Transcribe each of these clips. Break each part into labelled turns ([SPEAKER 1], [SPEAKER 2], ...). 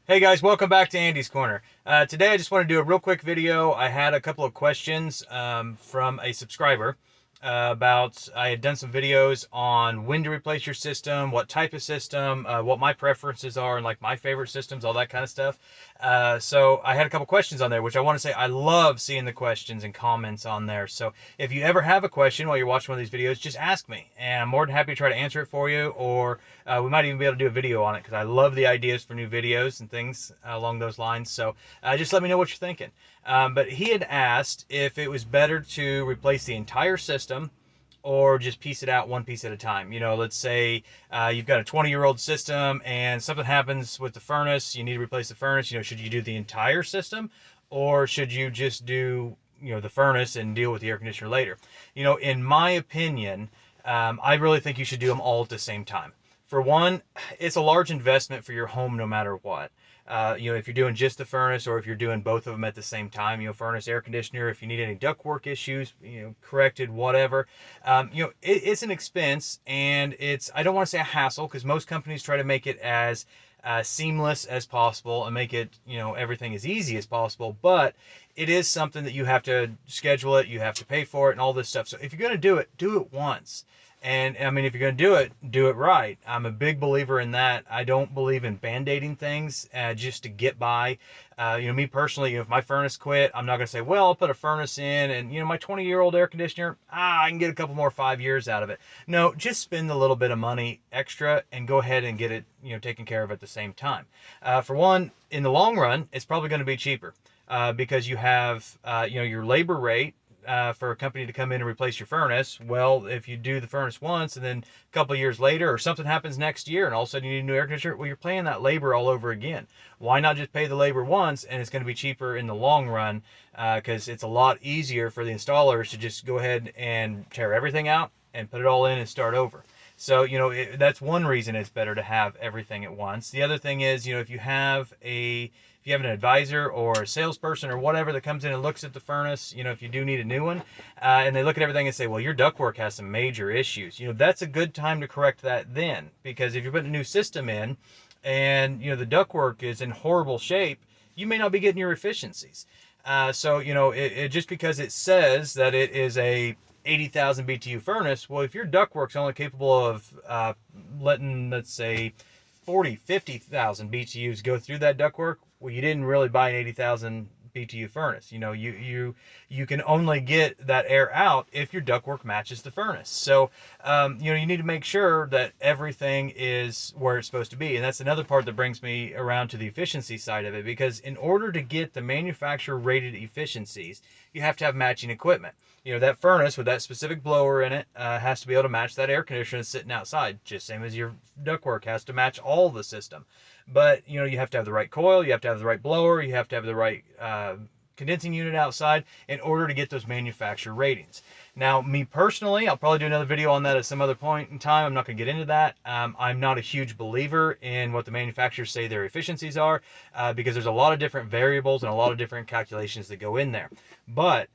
[SPEAKER 1] Hey guys, welcome back to Andy's Corner. Today I just want to do a real quick video. I had a couple of questions from a subscriber about, I had done some videos on when to replace your system, what type of system, what my preferences are, and like my favorite systems, all that kind of stuff. So I had a couple questions on there, which I want to say I love seeing the questions and comments on there. So if you ever have a question while you're watching one of these videos, just ask me, and I'm more than happy to try to answer it for you, or we might even be able to do a video on it because I love the ideas for new videos and things along those lines. So just let me know what you're thinking. But he had asked if it was better to replace the entire system or just piece it out one piece at a time. You know, let's say you've got a 20-year-old system and something happens with the furnace, you need to replace the furnace. You know, should you do the entire system or should you just do, you know, the furnace and deal with the air conditioner later? You know, in my opinion, I really think you should do them all at the same time. For one, it's a large investment for your home no matter what. You know, if you're doing just the furnace or if you're doing both of them at the same time, you know, furnace, air conditioner, if you need any ductwork issues, you know, corrected, whatever, you know, it's an expense, and it's, I don't want to say a hassle, because most companies try to make it as seamless as possible and make it, you know, everything as easy as possible, but it is something that you have to schedule it, you have to pay for it and all this stuff. So if you're going to do it once. And I mean, if you're going to do it right. I'm a big believer in that. I don't believe in band-aiding things just to get by. You know, me personally, you know, if my furnace quit, I'm not going to say, well, I'll put a furnace in and, you know, my 20-year-old air conditioner, I can get a couple more 5 years out of it. No, just spend a little bit of money extra and go ahead and get it, you know, taken care of at the same time. For one, in the long run, it's probably going to be cheaper because you have, you know, your labor rate for a company to come in and replace your furnace. Well, if you do the furnace once and then a couple of years later or something happens next year and all of a sudden you need a new air conditioner, well, you're paying that labor all over again. Why not just pay the labor once, and it's going to be cheaper in the long run because it's a lot easier for the installers to just go ahead and tear everything out and put it all in and start over. So, you know, that's one reason it's better to have everything at once. The other thing is, you know, if you have an advisor or a salesperson or whatever that comes in and looks at the furnace, you know, if you do need a new one, and they look at everything and say, well, your ductwork has some major issues, you know, that's a good time to correct that then. Because if you're putting a new system in and, you know, the ductwork is in horrible shape, you may not be getting your efficiencies. So, you know, just because it says that it is a 80,000 BTU furnace, well, if your ductwork's only capable of letting, let's say, 40, 50,000 BTUs go through that ductwork, well, you didn't really buy an 80,000 BTU furnace. You know, you can only get that air out if your ductwork matches the furnace. So, you know, you need to make sure that everything is where it's supposed to be. And that's another part that brings me around to the efficiency side of it, because in order to get the manufacturer rated efficiencies, you have to have matching equipment. You know, that furnace with that specific blower in it has to be able to match that air conditioner that's sitting outside, just same as your ductwork has to match all the system. But, you know, you have to have the right coil, you have to have the right blower, you have to have the right condensing unit outside in order to get those manufacturer ratings. Now, me personally, I'll probably do another video on that at some other point in time. I'm not going to get into that. I'm not a huge believer in what the manufacturers say their efficiencies are because there's a lot of different variables and a lot of different calculations that go in there. But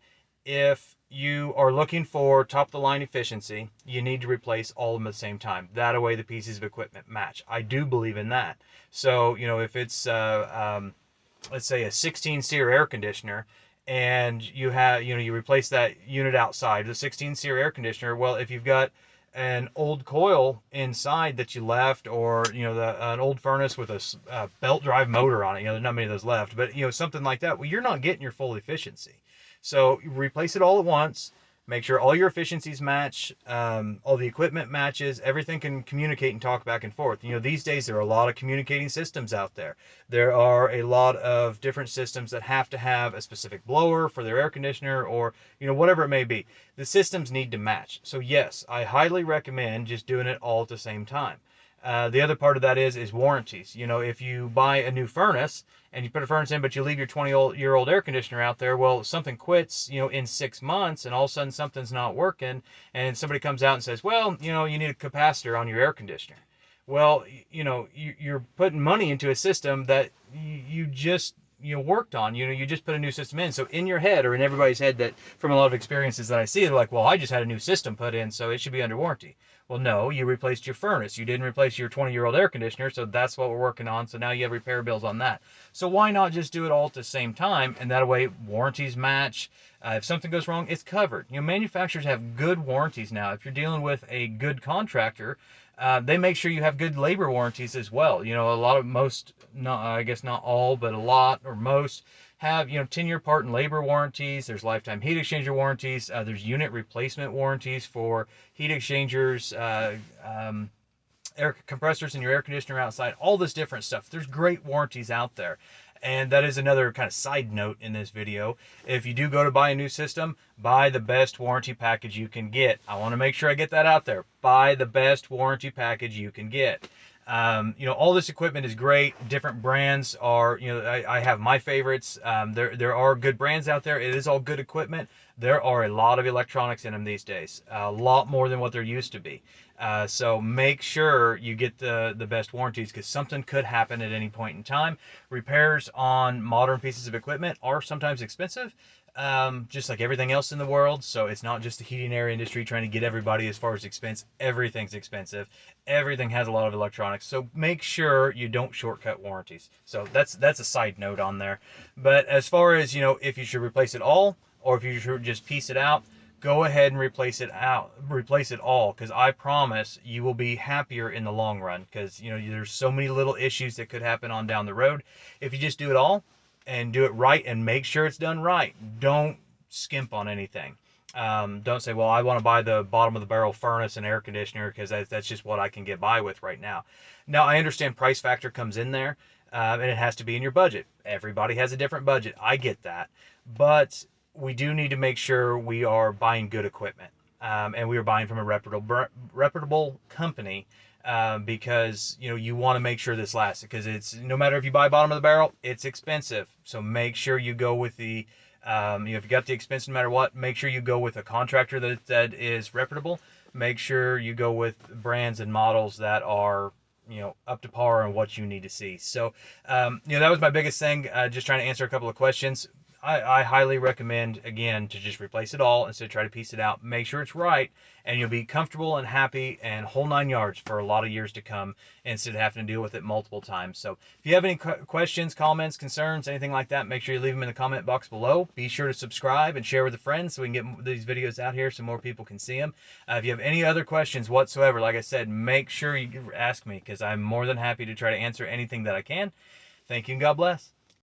[SPEAKER 1] if you are looking for top of the line efficiency, you need to replace all of them at the same time. That way the pieces of equipment match. I do believe in that. So, you know, if it's, let's say a 16 SEER air conditioner, and you have, you know, you replace that unit outside, the 16 SEER air conditioner, well, if you've got an old coil inside that you left, or, you know, an old furnace with a belt drive motor on it, you know, there's not many of those left, but, you know, something like that, well, you're not getting your full efficiency. So you replace it all at once, make sure all your efficiencies match, all the equipment matches, everything can communicate and talk back and forth. You know, these days there are a lot of communicating systems out there. There are a lot of different systems that have to have a specific blower for their air conditioner, or, you know, whatever it may be. The systems need to match. So yes, I highly recommend just doing it all at the same time. The other part of that is warranties. You know, if you buy a new furnace and you put a furnace in, but you leave your 20-year-old air conditioner out there, well, something quits, you know, in 6 months, and all of a sudden something's not working, and somebody comes out and says, well, you know, you need a capacitor on your air conditioner. Well, you know, you're putting money into a system that you just, worked on. You just put a new system in. So in your head, or in everybody's head, that from a lot of experiences that I see, they're like, well, I just had a new system put in, so it should be under warranty. Well, no, you replaced your furnace. You didn't replace your 20-year-old air conditioner, so that's what we're working on. So now you have repair bills on that. So why not just do it all at the same time, and that way warranties match. If something goes wrong, it's covered. Manufacturers have good warranties now. If you're dealing with a good contractor, they make sure you have good labor warranties as well. A lot of I guess not all, but a lot or most have 10-year part and labor warranties. There's lifetime heat exchanger warranties. There's unit replacement warranties for heat exchangers, air compressors in your air conditioner outside, all this different stuff. There's great warranties out there. And that is another kind of side note in this video. If you do go to buy a new system, buy the best warranty package you can get. I want to make sure I get that out there. Buy the best warranty package you can get. All this equipment is great. Different brands are, I have my favorites. There are good brands out there. It is all good equipment. There are a lot of electronics in them these days, a lot more than what there used to be. So make sure you get the best warranties, because something could happen at any point in time. Repairs on modern pieces of equipment are sometimes expensive, just like everything else in the world. So it's not just the heating and air industry trying to get everybody as far as expense. Everything's expensive. Everything has a lot of electronics. So make sure you don't shortcut warranties. So that's a side note on there. But as far as, if you should replace it all, or if you should just piece it out, go ahead and replace it all, because I promise you will be happier in the long run, because there's so many little issues that could happen on down the road. If you just do it all and do it right and make sure it's done right, don't skimp on anything. Don't say, well, I want to buy the bottom of the barrel furnace and air conditioner because that's just what I can get by with right now. Now, I understand price factor comes in there, and it has to be in your budget. Everybody has a different budget. I get that. But we do need to make sure we are buying good equipment, and we are buying from a reputable company, because you want to make sure this lasts, because it's, no matter if you buy bottom of the barrel, it's expensive. So make sure you go with the if you got the expense, no matter what, make sure you go with a contractor that is reputable. Make sure you go with brands and models that are up to par on what you need to see. So that was my biggest thing, just trying to answer a couple of questions. I highly recommend, again, to just replace it all instead of try to piece it out. Make sure it's right, and you'll be comfortable and happy and whole 9 yards for a lot of years to come, instead of having to deal with it multiple times. So if you have any questions, comments, concerns, anything like that, make sure you leave them in the comment box below. Be sure to subscribe and share with a friend so we can get these videos out here so more people can see them. If you have any other questions whatsoever, like I said, make sure you ask me, because I'm more than happy to try to answer anything that I can. Thank you, and God bless.